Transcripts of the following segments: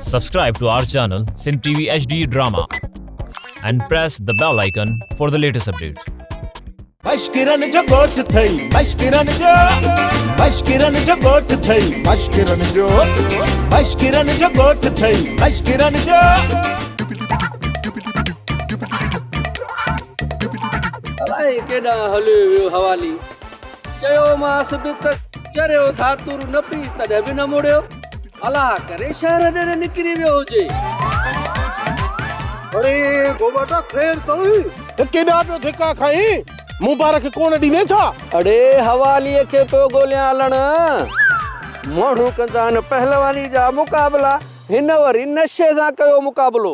Subscribe to our channel Sin TV HD Drama and press the bell icon for the latest updates. मशकिरन जो गोठ थई मशकिरन जो गोठ थई मशकिरन जो गोठ थई मशकिरन जो अलाए केॾा हलियो वियो हवाली चयोमांसि बि त चरियो धातुर न पई तॾहिं बि न मुड़ियो अलाह करे शहर ॾे निकिरी वियो हुजे। अरे गोबाटा खैर तई केॾा पियो धिका खाई मुबारक कोन ॾींदे छा? अड़े हवालीअ खे पियो ॻोल्हियां हलण माण्हू कंदा आहिनि पहलवानी जा मुक़ाबला हिन वरी नशे सां कयो मुक़ाबलो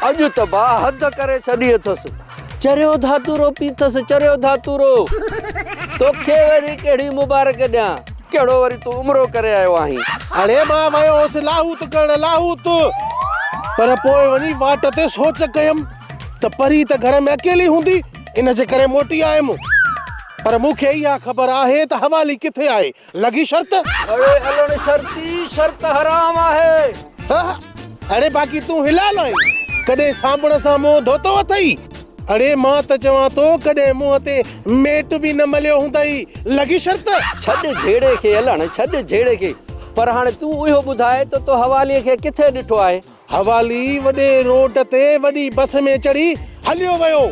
अॼु त बा हद करे छॾी अथसि चरियो धातुरो पीथसि चरियो धातुरो तोखे वरी कहिड़ी मुबारक ॾियां कहिड़ो वरी तूं उमिरो करे आयो आहीं। अरे मां वियो हुअसि लाहूत करण लाहूत पर पोइ वञी वाट ते सोच कयमि त परी त घर में अकेली हूंदी इन जे करे मोटी आयमि पर मूंखे इहा ख़बर आहे त हवाली किथे आहे लॻी शर्त। अरे हलण शर्त हराम आहे। अरे बाक़ी तूं हिलाल आहीं कॾहिं साबुण सां मुंहुं धोतो अथई? अरे मां त चवां थो कॾहिं मुंहं ते मेट बि न मलियो हूंदई लॻी शर्त। छॾ झेड़े खे हलण छॾ झेड़े खे पर हाणे तूं इहो ॿुधाए त तो हवालीअ खे किथे ॾिठो आहे? हवाली वॾे रोड ते वॾी बस में चढ़ी हलियो वियो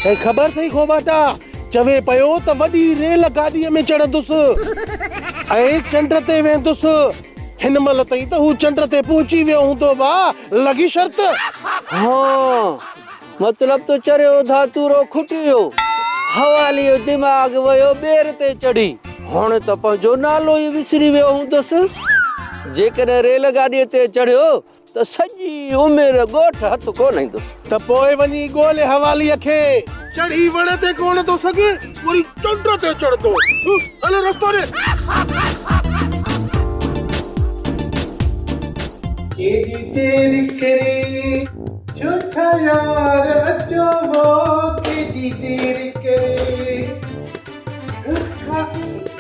ऐं ख़बर अथई खोबाटा चवे पियो त वॾी रेल गाॾीअ में चढ़ंदुसि ऐं चंड ते वेंदुसि हिन महिल ताईं त हू चंड ते पहुची वियो हूंदो बा लॻी शर्त। हाँ मतलब तो चरियो धातुरो खुटी वियो हवालीअ दिमाग़ वियो ॿेर ते चढ़ी हाणे त पंहिंजो नालो ई विसरी वियो हूंदुसि जेकॾहिं रेल गाॾीअ ते चढ़ियो त सॼी उमिरि ॻोठ हथ कोन ईंदुसि। त पोइ वञी ॻोल्हे हवालीअ खे चढ़ी वण ते कोन थो सघे वरी चंड ते चढ़ंदो हले रस्तो रे। केॾी देरि करे झूठा यार अचो वो केॾी देरि करे झूठा यार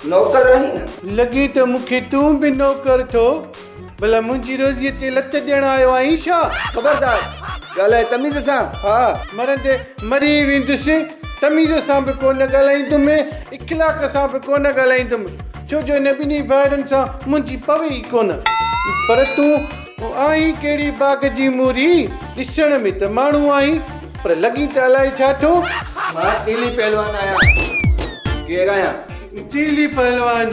नौकर रही लॻी त मूंखे तूं बि नौकर थो भला मुंहिंजी रोज़ीअ ते लत ॾियण आयो आहीं छा? ख़बरदार ॻाल्हाए तमीज़ सां। हा मरंदे मरी वेंदुसि तमीज़ सां बि कोन ॻाल्हाईंदुमि इख़लाक़ सां बि कोन ॻाल्हाईंदुमि छो जो हिन ॿिन्ही भाइरनि सां मुंहिंजी पवे ई कोन पर तूं आहीं कहिड़ी बाग़ जी मूरी ॾिसण में त माण्हू आहीं पर लॻी त अलाए छा थो। मां तीली पहलवान आहियां। केरु आहियां? तीली पहलवान।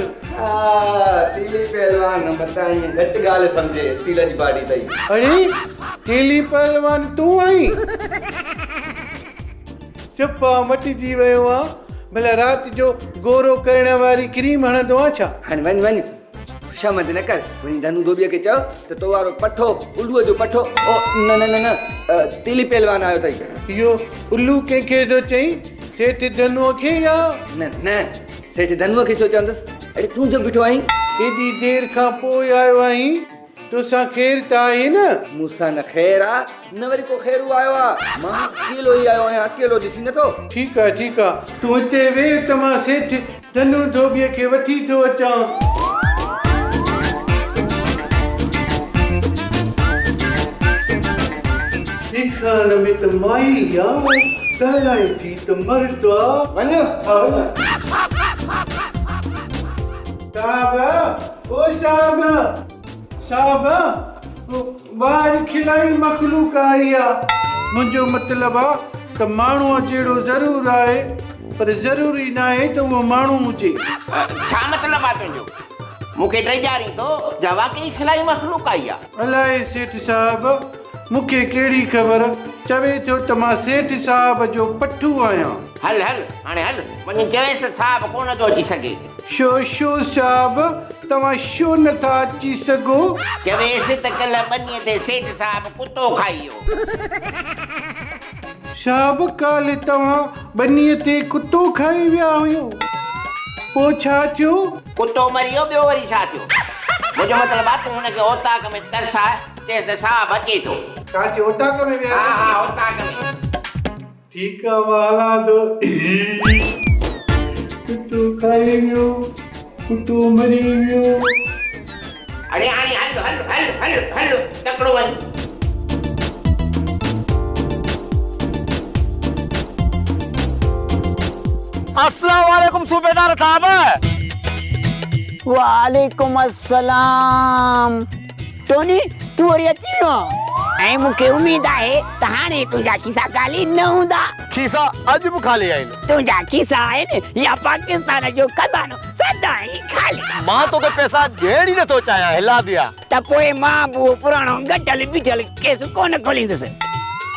तीली पहलवान बताई घटि ॻाल्हि सम्झे स्टील जी बाडी अथई। अरे तीली पहलवान तूं आहीं? चपा मटिजी वियो आहे भला राति जो गोरो करण वारी क्रीम हणंदो आहे छा? हाणे वञ शामत न कर वञी धनु धोबीअ खे चओ त तो वारो पठो उल्लूअ जो पठो ओ न तीली पहलवान आयो अथई। इहो उल्लू कंहिंखे थो चई सेठ धनुअ खे या न सेठ धनुअ खे छो चवंदुसि? अरे तूं जो बीठो आहीं एॾी देरि खां पोइ आयो आहीं तोसां ख़ैर त आहे न? मूंसां न ख़ैर आहे न वरी को ख़ैरू आयो आहे मां अकेलो ई आयो आहियां अकेलो ॾिसी नथो। ठीकु आहे तूं हिते वेह त मां सेठ धनु धोबीअ खे वठी थो अचां। ॾेखारण में त माई आहे ॻाल्हाए थी त मर्द आहे। साहब ॿाहिरि खिलाई मखलूक आई आहे मुंहिंजो मतिलबु आहे त माण्हूअ जहिड़ो ज़रूरु आहे पर ज़रूरी न आहे त उहो माण्हू हुजे। छा मतिलबु आहे तुंहिंजो? मूंखे ड्रेजारी तो जवा के खिलाई मखलूक आई आहे। अलाए सेठ साहब मूंखे कहिड़ी ख़बर चवे थो त मां सेठ साहब जो पठू आहियां। हल हाणे हल वञी चवेसि त साहब कोन थो अची सघे। शो साहब तव्हां छो नथा अची सघो? चवेसि त कल्ह बनीअ ते सेठ साहिब कुतो खाई वियो। साहब काल्ह तव्हां बनीअ ते कुतो खाई विया हुयो, पोइ छा थियो? कुतो मरी वियो, ॿियो वरी छा थियो? मुंहिंजो मतिलबु आहे तूं हुनखे ओताक में तरसाए चएसि साहिबु अचे थो। काचे ओताक में विया? हा ओताक में। ठीकु आहे, मां हलां थो। कुतो खाई वियो, कुतो मरी वियो। अरे हाणे हल हल हल हल हल तकिड़ो वञ। अस्सलाम वालेकुम सूबेदार साहब। वालेकुम अस्सलाम। टोनी तू वरी अची वियो ऐं मूंखे उमेद आहे त हाणे तुंहिंजा खीसा ख़ाली न हूंदा। खीसा अॼु बि खाली आहिनि। तुंहिंजा खीसा आहिनि या पाकिस्तान जो खज़ानो सदाईं खाली। मां तोखे पैसा ॾियण ई नथो चाहियां, हिला दिया। त पोइ मां बि उहो पुराणो गठल बीठल केस कोन खोलींदुसि।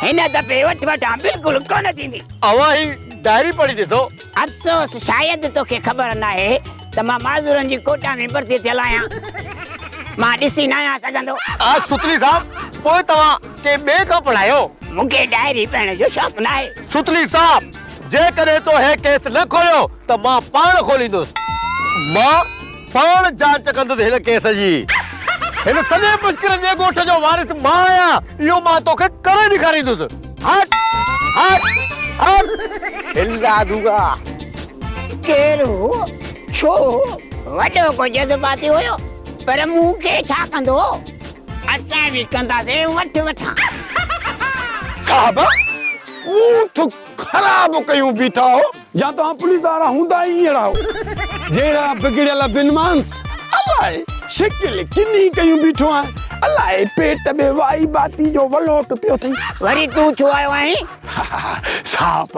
हिन दफ़े वठ वठां बिल्कुलु कोन थींदी। अवां ही डायरी पढ़ी ॾिसो। अफ़सोस शायदि तोखे ख़बर न आहे त मां माज़ूरनि जी कोटा में भर्ती थियल आहियां। मां ॾिसी न आहियां सघंदो। आज सुतली साहब पोइ तव्हां के ॿिए खां पढ़ायो? मूंखे डायरी पढ़ण जो शौक़ु न आहे। सुतली साहब जेकॾहिं तो हे केस न खोलियो त मां पाण खोलींदुसि। मां पाण जांच कंदुसि हिन केस जी। हिन सॼे मुश्किल जे ॻोठ जो वारिस मां आहियां, इहो मां तोखे करे ॾेखारींदुसि। हट हट हट हिला दूंगा। केरु छो वॾो को जज़्बाती हुयो, पर मूंखे छा कंदो? असां बि कंदासीं वठ वठां। साहब वो तो खराब कयूं बीठा हो या तो पुलिस वारा हुंदा ही अहिड़ा हो जेड़ा बिगड़ियल बिनमांस। अलाए शिकिल किनी कयूं बीठो आहे। अलाए पेट में वाई बाती जो वलोट पियो थई। वरी तू छो आयो आहीं? साहब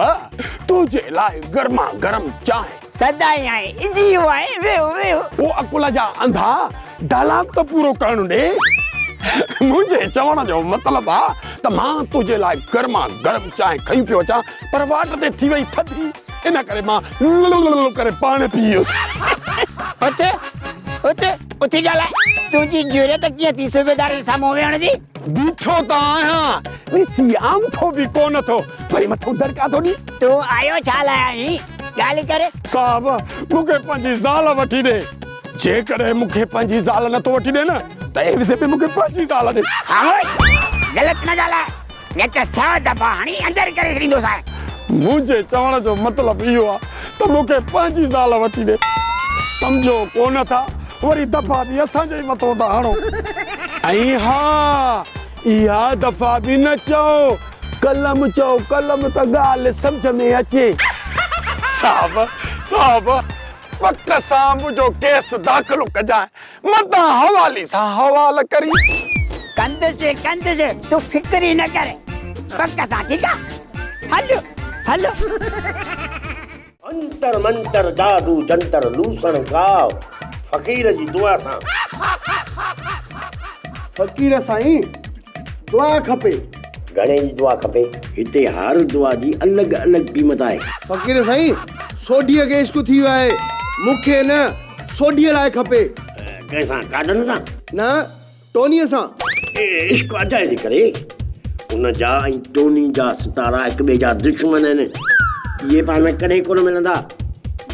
तुझे लाइ गर्मा गरम चांहि सदाई आहे इजी आहे। वेहो वेहो। वो अकुल जा अंधा डायलॉग तो पूरो करणु ॾे। मुझे चवण जो मतलब आ त मां तुझे लाइ गर्मा गरम चांहि खई पियो अचां, पर वाट ते थी वई थधी, इन करे मां करे पाण पीयुसि। उते उते उते ॻाल्हाए। तुंहिंजी ज़रूरत कीअं थी सूबेदार जे साम्हूं वेहण जी? बीठो त आहियां, ॾिसी आम थो बि कोन थो, वरी मथो दरका थो ॾी। तूं आयो छा लाइ आहीं? ॻाल्हि करे। साहब मूंखे पंहिंजी ज़ाल वठी ॾे। जेकॾहिं मूंखे पंहिंजी ज़ाल नथो वठी ॾे न त ए विधे पे मूंखे पंहिंजी ज़ाल ॾे। ख़ामोश, ग़लति न ॻाल्हाए, न त 100 दफ़ा हणी अंदरि करे छॾींदोसांइ। मुंहिंजे चवण जो मतिलबु इहो आहे त मूंखे पंहिंजी ज़ाल वठी ॾे। सम्झो कोन था, वरी दफ़ा बि असांजे ई मथां था हणो। ऐं हा इहा दफ़ा बि न चओ कलम चओ, कलम त ॻाल्हि सम्झ में अचे। साहब साहब वक़्त सां मुंहिंजो केस दाख़िल कजांइ, मतां हवाली सां हवाल करी। कंदुसि तूं फिक्र ई न करे। वक़्त सां ठीकु आहे? हलो हलो। अंतर मंतर जादू जंतर लूसण गाव फ़कीर जी दुआ सां। फ़कीर साईं दुआ खपे। घणे जी दुआ खपे? हिते हर दुआ जी अलॻि अलॻि क़ीमत आहे। फ़कीर साईं सोढीअ खे इश्क थी वियो आहे, मूंखे न सोढीअ लाइ खपे। कंहिंसां कादन सां? न टोनीअ सां। इश्क अजाए जे करे उन जा ऐं टोनी जा सितारा हिक ॿिए जा दुश्मन आहिनि। इहे पाण में कॾहिं कोन मिलंदा।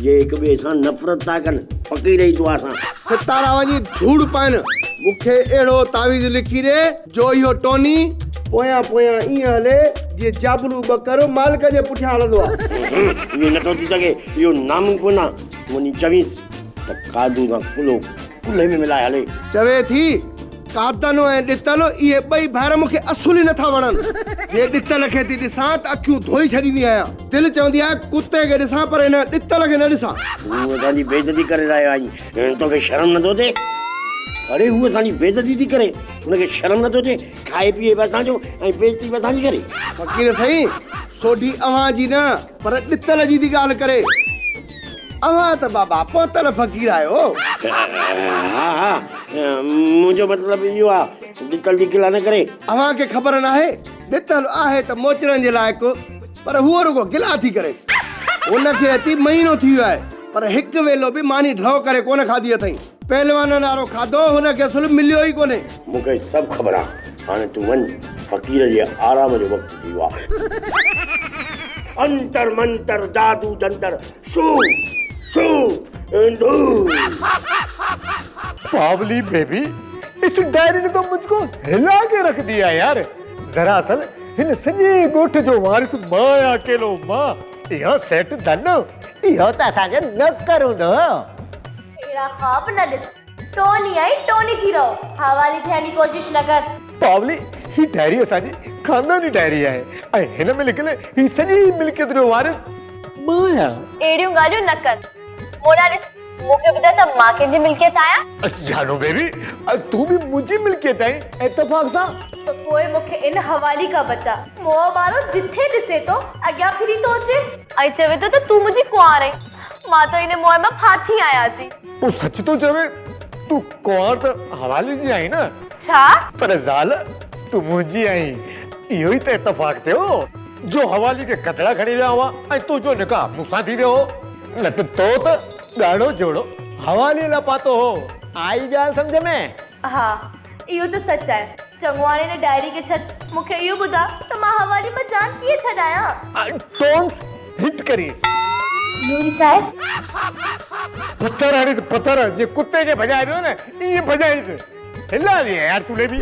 ये हिक ॿिए सां नफ़रत था कनि फ़कीर जी दुआ सां। सितारा वञी धूड़ पाइनि। मूंखे अहिड़ो तावीज़ लिखी ॾे जो इहो टोनी पोयां पोयां ईअं हले जीअं जाबलू बकर मालिक जे पुठियां हलंदो आहे। इहो नथो थी सघे, इहो नामुमकिन आहे। मुंहिंजी चवीसि त कादू सां कुलो कुल्हे में मिलाए हले। चवे थी कादनो ऐं ॾितल इहे ॿई भाइर मूंखे असुल ई नथा वणनि। जे ॾितल खे थी ॾिसां त अखियूं धोई छॾींदी आहियां। दिलि चवंदी आहे कुते खे ॾिसां पर हिन ॾितल खे न ॾिसां। तूं असांजी बेइज़ती करे रहियो आहीं, तोखे शर्म नथो थिए? अरे हू असांजी बेइज़ती थी करे, हुनखे शर्म नथो थिए? खाए पीए बि असांजो ऐं बेइज़ती बि असांजी करे। फ़कीर साईं सोढी अव्हां जी न पर ॾितल जी थी ॻाल्हि करे। अव्हां त बाबा पोतल फ़कीर आहियो। हा हा मुंहिंजो मतिलबु इहो आहे, ॾितल जी गिला न करे। अव्हां खे ख़बर न आहे ॾितल आहे त मोचड़नि जे लाइक़ु, पर हूअ रुगो गिला थी करे। हुनखे अची महीनो थी वियो आहे, पर हिकु वेलो बि मानी ढो करे कोन खाधी अथई। पहलवान नारो खाधो हुनखे असुल मिलियो ई कोन्हे। मूंखे सभु ख़बर आहे। हाणे तूं वञ, फ़क़ीर जे आराम जो वक़्तु थी वियो आहे। अंतर मंतर जादू जंतर शू शू धू। पावली बेबी, इस डायरी ने तो मुझको हिला के रख दिया यार। दरअसल इन सॼे ॻोठ जो वारिस मां अकेलो मां। इहो सेठ धन इहो त असांखे न करूं न। एड़ा ख्वाब न ॾिस। टोनी आई टोनी थी रहो, हवाली थियण जी कोशिश न कर। पावली, ही डायरी असांजी खानदानी डायरी आहे ऐं हिन में लिखियल ही सॼी मिल्कियत जो वारिस मां आहियां। एड़ियूं ॻाल्हियूं न कर। मोड़ा ॾिस, मूंखे ॿुधाए त मां कंहिंजी मिल्कियत आहियां? जानो बेबी, तूं बि मुंहिंजी मिल्कियत आहीं इत्तेफ़ाक़ सां। तो पोइ मूंखे इन हवाली का बचा मोह वारो जिथे ॾिसे तो अॻियां फिरी तो अचे ऐं चवे तो त तूं मुंहिंजी कुंवार आहीं। मां तो इन मोह मां फाथी आहियां जी। तूं सच तो चवे, तूं कुंवार त हवाली जी आहीं न? छा? पर ज़ाल, तूं मुंहिंजी आहीं। इहो ई त इत्तेफ़ाक़ थियो जो हवाली के कतरा खणी विया हुआ ऐं तुंहिंजो निकाह मूंसां थी वियो। न त तो त ॻाढ़ो जोड़ो हवाली लाइ पातो हो। आई ॻाल्हि सम्झ में? हा, इहो त सच आहे। चंगवाणी ने डायरी के छॾ, मूंखे इहो ॿुधा त मां हवाली में जान कीअं छॾायां? टोन्स हिट करी। इहो छा आहे? पत्थर हणी त पत्थर जे कुत्ते खे भॼाए ॾियो न, ईअं भॼाईसि। हिला ॾे यार तूं बि।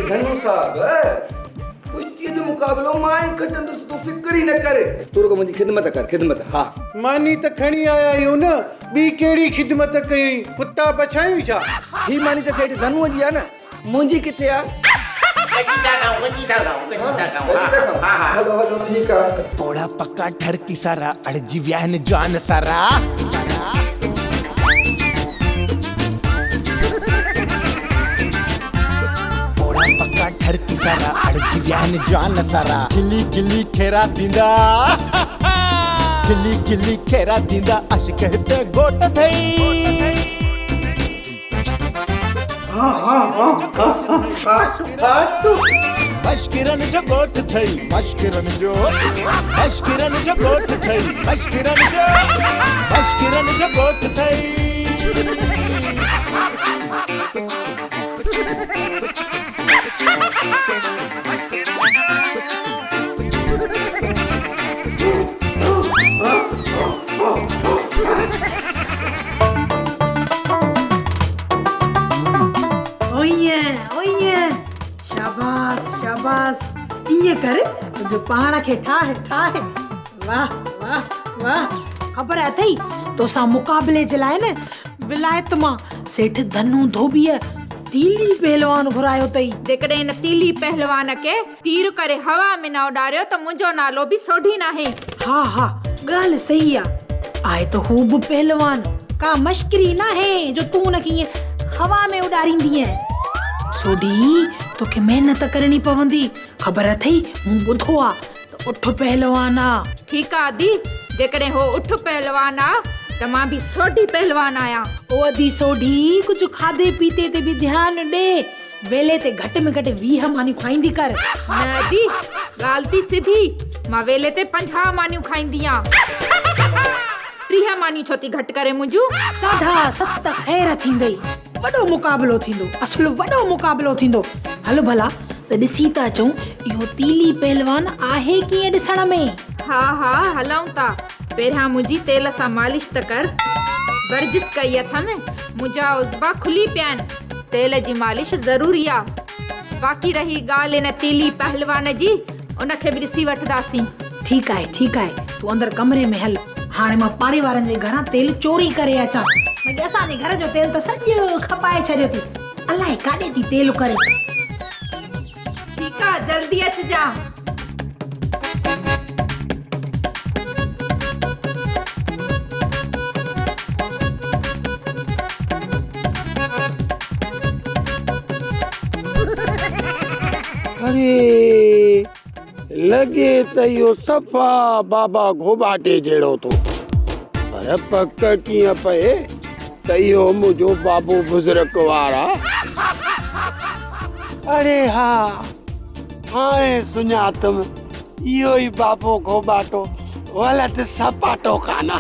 धनु साहब, कुश्तीअ जो मुक़ाबिलो मां ई खटंदुसि, तूं फिक्र ई न करे। तूं रुगो मुंहिंजी ख़िदमत कर, ख़िदमत। हा, मानी त खणी आया आहियूं न, ॿी कहिड़ी ख़िदमत कई? कुत्ता बछायूं छा? ही मानी त सेठ धनुअ जी आहे न, मुंहिंजी किथे आहे? हलो हलो ठीकु आहे। थोड़ा पक्का ठरकी सारा अड़जी विया आहिनि जवान सारा। थोड़ा पक्का ठरकी सारा अड़जी विया आहिनि जवान सारा। गिली गिली खेरा थींदा, गिली गिली खेरा थींदा, अशिक हिते गोट थई। मश्किरन जो गोठ थई, मश्किरन जो गोठ थई, मश्किरन जो गोठ थई। शाबाश शाबाश, इए करे जो पाण खे ठाहे ठाहे। वाह वाह वाह। ख़बर अथई तोसां मुक़ाबले जे लाइ न विलायत मां सेठ धनु धोबीअ तीली पहलवान घुरायो अथई। जेकॾहिं हिन तीली पहलवान खे तीर करे हवा में न उॾारियो त मुंहिंजो नालो बि सोढी नाहे। हा हा, ॻाल्हि सही आहे त हू बि पहलवान। का मश्करी न है जो तूं उनखे हवा में उॾारींदी आहे। सोढी, तोखे महिनत करणी पवंदी। ख़बर अथई, मूं ॿुधो आहे त उठ पहलवान आहे। ठीकु आहे दी, जेकॾहिं हो उठ पहलवान आहे त मां बि सोढी पहलवान आहियां। ओ अदी सोढी, कुझु खाधे पीते ते बि ध्यानु ॾे। वेले ते घटि में घटि 20 मानियूं खाईंदी कर। न दी, ॻाल्हि थी सिधी। मां वेले ते 50 मानियूं खाईंदी आहियां। 30 मानियूं छो थी घटि करे मुंहिंजूं? 7.5 ख़ैर थींदई। वॾो मुक़ाबिलो थींदो, असुलु वॾो मुक़ाबिलो थींदो। हलो भला त ॾिसी था अचूं इहो तीली पहलवान आहे कीअं ॾिसण में। हा हा, हलूं था। पहिरियां मुंहिंजी तेल सां मालिश त कर। वर्जिश कई अथनि, मुंहिंजा उज़बा खुली पिया आहिनि। तेल जी मालिश ज़रूरी आहे। बाक़ी रही ॻाल्हि इन तीली पहलवान जी, उनखे बि ॾिसी वठंदासीं। ठीकु आहे ठीकु आहे, तूं अंदरि कमरे में हल। हाणे मां पाड़े वारनि जे घरां तेल चोरी करे अचां। असांजे घर जो तेल त सॼो खपाए छॾियो थी। अलाए काॾे थी तेल करे। ठीकु आहे, जल्दी अचिजां। अरे लॻे त इहो सफ़ा बाबा घोबाटे जहिड़ो थो, पर पक कीअं पए त इहो मुंहिंजो बाबू बुज़ुर्ग वारा। अरे हा, हाणे सुञातमि, इहो ई बाबो घोबाटो वलत सपाटो काना।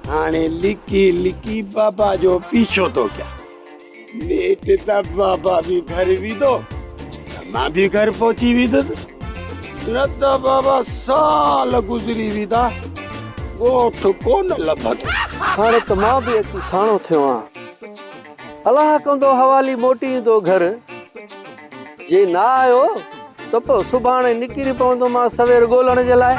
हाणे लिकी लिकी बाबा जो पीछो तो क्या लेट त बाबा भी घर विदो मां भी घर पहुंची विदुसि न त बाबा साल गुज़री विदा ॻोठ कोन लभंदो। हाणे त मां बि अची साणो थियो आहियां। अलाह कंदो हवाली मोटी ईंदो घर, जे न आयो त पोइ सुभाणे निकिरी पवंदो मां सवेर ॻोल्हण जे लाइ।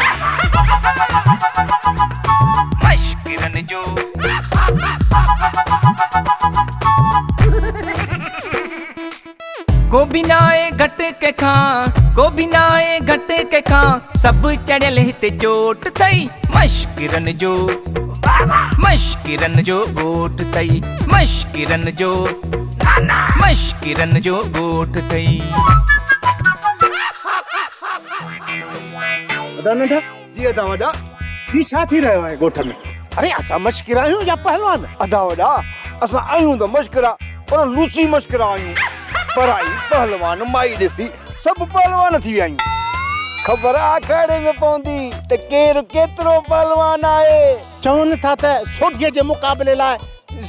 को भी ना आए घट के खां, को भी ना आए घट के खां, सब चढ़ियल हिते चोट थई मश्किरन जो, मश्किरन जो ॻोठ थई, मश्किरन जो, मश्किरन जो ॻोठ थई। नंढा जी अदा वॾा ही छा थी रहियो आहे ॻोठ में? अरे असां मश्किरा आहियूं या पहलवान? अदा वॾा असां आहियूं त मश्किरा पर लूसी मश्किरा आहियूं। पढ़ाई पहलवान माई ॾिसी सभु पहलवान थी विया आहियूं। ख़बर आखाड़े में पवंदी त केरु केतिरो पहलवान आहे। चवनि था त सोढीअ जे मुक़ाबले लाइ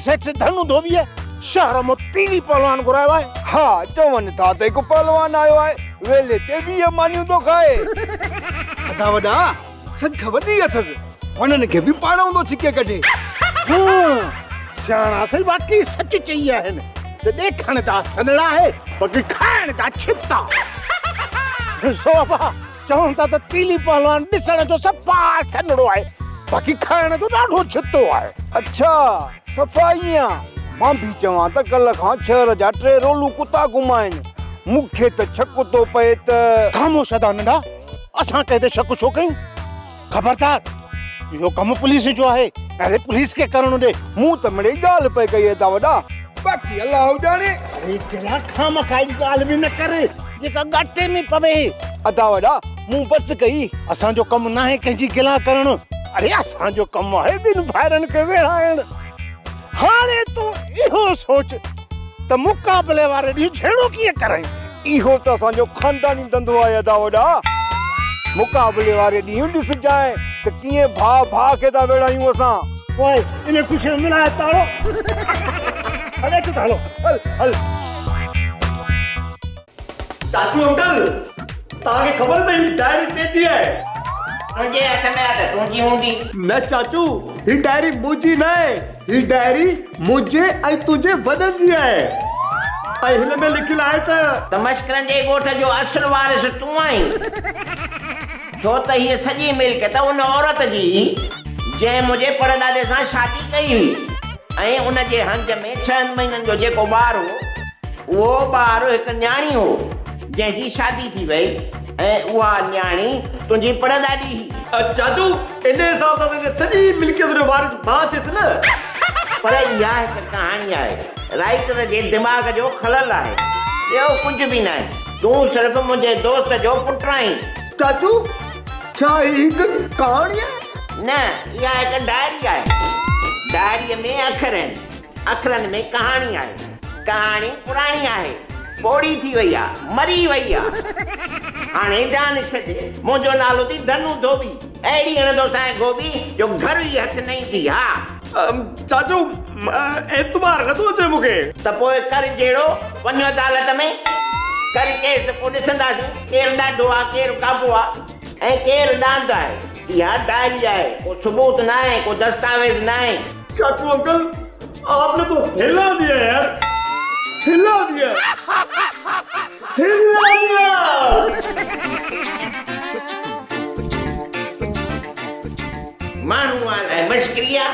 सेठ धनु धोबीअ शहर मां तीली पहलवान घुरायो आहे। हा चवनि था त हिकु पहलवान आयो आहे वेले ते 20 मानियूं थो खाए। अदा वॾा संख वॾी अथसि, हुननि खे बि पाणो थो छिके कढे। सियाणा साईं वाकई सच चई आहिनि त ॾेखण था सनड़ा आहे बाक़ी खाइण था छिता। सोभा चवनि था त तीली पहलवान ॾिसण जो सफ़ा सनड़ो आहे बाक़ी खाइण जो ॾाढो छितो आहे। अच्छा सफ़ाईयां मां बि चवां त कल्ह खां शहर जा 3 रोलू कुता घुमाइनि, मूंखे त शक थो पए त। ख़ामोश अदा नंढा, असां कंहिं ते शक छो कयूं? ख़बरदार इहो कमु पुलिस जो आहे, पहले पुलिस खे करणु ॾे। मूं त मिड़ई ॻाल्हि पई कई अदा वॾा, बाक़ी अलाह ॼाणे। अरे जरा खामखाई ॻाल्हि बि न करे जेका घाटे में पवे। अदा वॾा मूं बस कई, असांजो कमु न आहे कंहिंजी गिला करणु। अरे असांजो कमु आहे ॿिनि भाइरनि खे विढ़ाइणु। हाणे तूं इहो सोच त मुक़ाबले वारे ॾींहुं छेड़ो कीअं कराई। इहो त असांजो ख़ानदानी धंधो आहे अदा वॾा। मुक़ाबले वारे ॾींहुं ॾिसजांइ त कीअं भाउ खे था विढ़ायूं असां। ओए इन ख़ुशी में मिलाए तारो। अरे तू हलो हल हल। चाचू अंकल तव्हांखे ख़बर अथई डायरी तेजी आहे। तुंहिंजे हथ में आहे त तुंहिंजी हूंदी। न चाचू ही डायरी मुंहिंजी न आहे, ही डायरी मुंहिंजे ऐं तुंहिंजे वॾनि जी आहे ऐं हिन में लिखियलु आहे त मश्किरनि जे ॻोठ जो असुलु वारिस तूं आहीं, छो त हीअ सॼी मिल्कियत उन औरत जी जंहिं मुंहिंजे परॾाॾे सां शादी कई हुई ऐं उन जे हंज में 6 महीननि जो जेको ॿारु हो उहो ॿारु हिकु न्याणी हो जंहिंजी शादी थी वई ऐं उहा न्याणी तुंहिंजी परॾाॾी हुई। चाचू इन हिसाब सां सॼी मिल्कियत जो वारिस मां थियसि न। पर इहा हिकु कहाणी आहे, राइटर जे दिमाग़ जो खलल आहे, ॿियो कुझु बि न आहे। तूं सिर्फ़ु मुंहिंजे दोस्त जो पुटु आहीं। चाचू छा हिकु कहाणी आहे? न इहा हिकु डायरी आहे। डायरीअ में अखर आहिनि, अखरनि में कहाणी आहे। कहाणी पुराणी आहे, पोड़ी थी वई आहे, मरी वई आहे। हाणे जान छॾे, मुंहिंजो नालो थी धनु धोबी, अहिड़ी हणंदो साईं गोबी जो घर ई हथ न ईंदी। हा चाचू एतबार नथो अचे मूंखे। त पोइ कर जहिड़ो, वञो अदालत में कर केस, पोइ ॾिसंदासीं केरु ॾाढो आहे केरु काबू आहे ऐं केरु ॾांद आहे। इहा डायरी आहे, को सबूत न आहे, को दस्तावेज़ न आहे। चाचू अंकल आपने तो हिला दिया यार, हिला दिया, हिला दिया। माण्हू आहे मश्किरिया।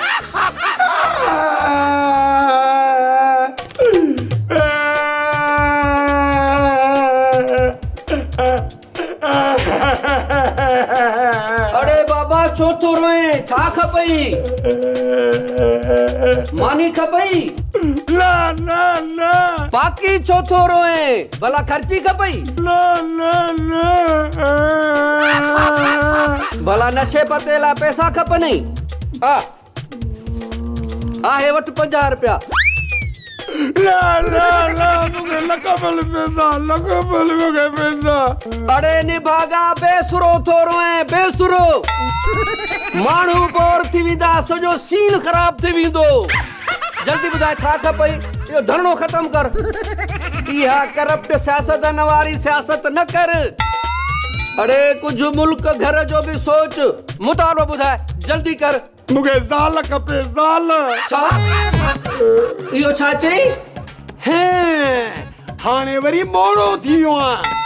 अरे बाबा छो थो रोए, छा खपई? मानी खपई? ना ना ना। बाकी छो थो रोए, भला खर्ची खपई? ना ना ना। भला नशे पते लाइ पैसा खपनि? आहे वटि 50 रुपया। ना ना ना मूंखे न खपनि पैसा, न खपनि मूंखे पैसा। अरे निभागा बेसुरो थो रोए, बेसुरो। माण्हू बोर थी वेंदा, सॼो सीन ख़राब थी वेंदो। जल्दी ॿुधाए छा खपई? इहो धरणो ख़तम कर। इहा करप्ट सियासतदान वारी सियासत न कर। अरे कुछ मुल्क घर जो भी सोच। मुतालो ॿुधाए, जल्दी कर। मूंखे ज़ाल खपे, ज़ाल। छा? इहो छा चई? हाणे वरी मोड़ो थी वियो आहियां।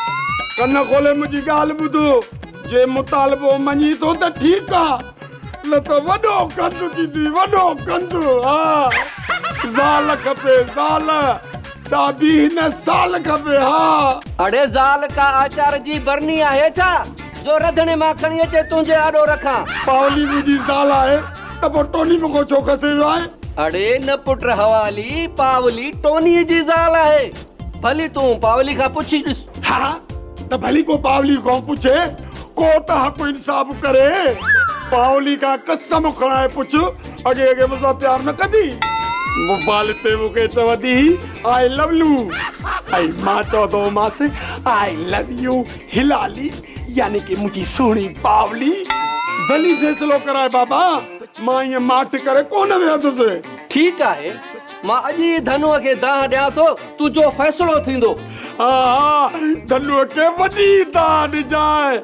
कन खोले मुंहिंजी ॻाल्हि ॿुधो। जे मुतालबो मञी थो त ठीकु आहे, न त वॾो कंदु थींदी, वॾो कंदु। हा, ज़ाल खपे, ज़ाल। साबी हिन साल खपे। हा, अड़े ज़ाल का आचार जी बरनी आहे छा जो रधणे मां खणी अचे तुंहिंजे आॾो रखां? पावली मुंहिंजी ज़ाल आहे त पोइ टोनी मूंखे छो खसे वियो आहे? अड़े न पुट हवाली, पावली टोनी जी ज़ाल आहे। भली तूं पावली खां पुछी ॾिस। हा, त भली को पावली खां पुछे, को त हक़ इंसाफ़ करे। पावली खां कसम खणाए पुछ, अॻे अॻे मूंसां प्यार न कंदी। मोबाइल ते मूंखे चवंदी आई लव यू, ऐं मां चवंदो मांसि आई लव यू हिलाली, यानी कि मुंहिंजी सुहिणी पावली। भली फ़ैसिलो कराए बाबा, मां ईअं माठ करे कोन वेहंदुसि। ठीकु आहे, मां अॼु ई धनुअ खे दाह ॾियां थो, तुंहिंजो फ़ैसिलो थींदो। हा, धनुअ खे वॾी दाह ॾिजांइ,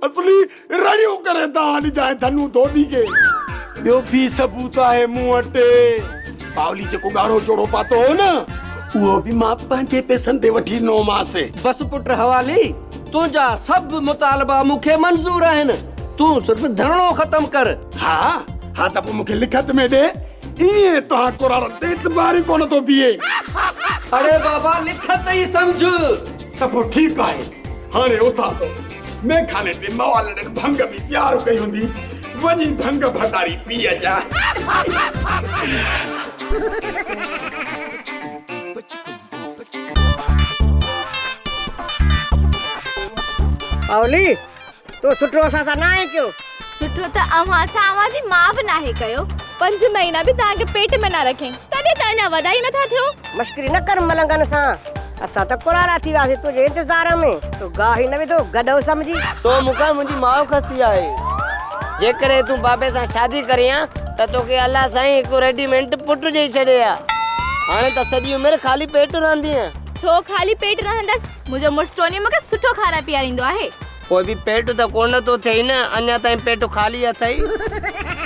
असली रड़ियूं करे दाह ॾिजांइ धनु धोबी खे। ॿियो बि सबूत आहे मूं वटि। पावली जेको ॻाढ़ो जोड़ो पातो हो न, उहो बि मां पंहिंजे पैसनि ते वठी ॾिनोमांसि। बस पुट हवाली, तुंहिंजा सभु मुतालबा मूंखे मंज़ूर आहिनि। तूं सिर्फ़ धरणो ख़तम कर। हा हा, त पोइ मूंखे लिखत में ॾे। ईअं तव्हां कुरारनि ते एतबार कोन थो बीहे। अरे बाबा, लिखत ई सम्झ। त पोइ ठीकु आहे, हाणे उथां थो। मेखाने ते मवालनि भंग बि तयार कई हूंदी, वञी भंग भंडारी पी अचां। पावली, तो सुठो असां सां न आहे कयो। सुठो त अव्हां सां अव्हां जी मां बि नाहे कयो। 5 महीना बि तव्हांखे पेट में न रखें, तॾहिं त अञा वॾा ई नथा थियो। मश्करी न कर मलंगन सां। असां त कुरारा थी वियासीं तुंहिंजे इंतज़ार में। तूं गाही न विधो गॾो सम्झी। तो मूंखां मुंहिंजी माउ खसी आहे। जेकॾहिं तूं बाबे सां शादी करियां त तोखे अलाह साईं हिकु रेडीमेड पुटु ॾेई छॾे आ। हाणे त सॼी उमिरि ख़ाली पेट रहंदीअ। छो ख़ाली पेट रहंदसि? मुंहिंजो मुड़ुसु टोनी मूंखे सुठो खाराए पीआरींदो आहे। कोई बि पेट त कोन थो थिए न, अञा ताईं पेट ख़ाली अथई।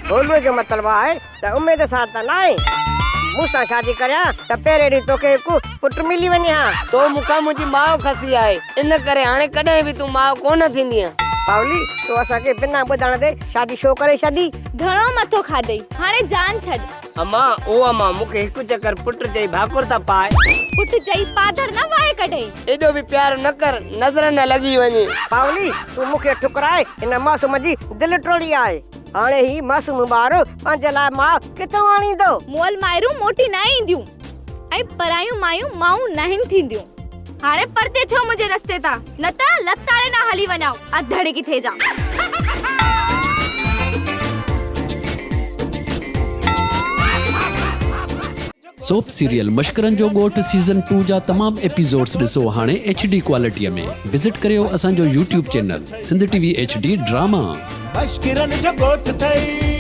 बोलने जो मतलब आहे त उम्मीद सां त न आहे। मूंसां शादी करियां त पहिरें ॾींहुं तोखे हिकु पुटु मिली वञे हा। तो मूंखां मुंहिंजी माउ खसी आहे, इन करे हाणे कॾहिं बि तूं माउ कोन थींदीअ। पावली, तूं असांखे बिना ॿुधण ते शादी छो करे छॾी? घणो मथो खाधई, हाणे जान छॾ। अम्मा, ओ अम्मा, मूंखे हिकु चकर पुटु चई भाकुर था पाए। पुटु चई पादर न वाहे कढई। एॾो बि प्यार न कर, नज़र न लॻी वञे। पावली, तूं मूंखे ठुकराए इन मासूम जी दिलि टोड़ी आहे। हाणे ही मासूम ॿार पंहिंजे लाइ माउ किथां आणींदो? मोल मायरूं मोटी न ईंदियूं ऐं परायूं मायूं माऊं न थींदियूं। हाणे परते थियो मुंहिंजे रस्ते तां, न त लताड़े न हली वञाओ, अधड़ की थे जा। सोप सीरियल मश्करनि जो ॻोठ सीज़न 2 जा तमाम एपिसोड्स ॾिसो हाणे HD क्वालिटीअ में। विज़िट करियो असांजो YouTube channel Sindh TV HD drama. मश्करनि जो ॻोठ अथई।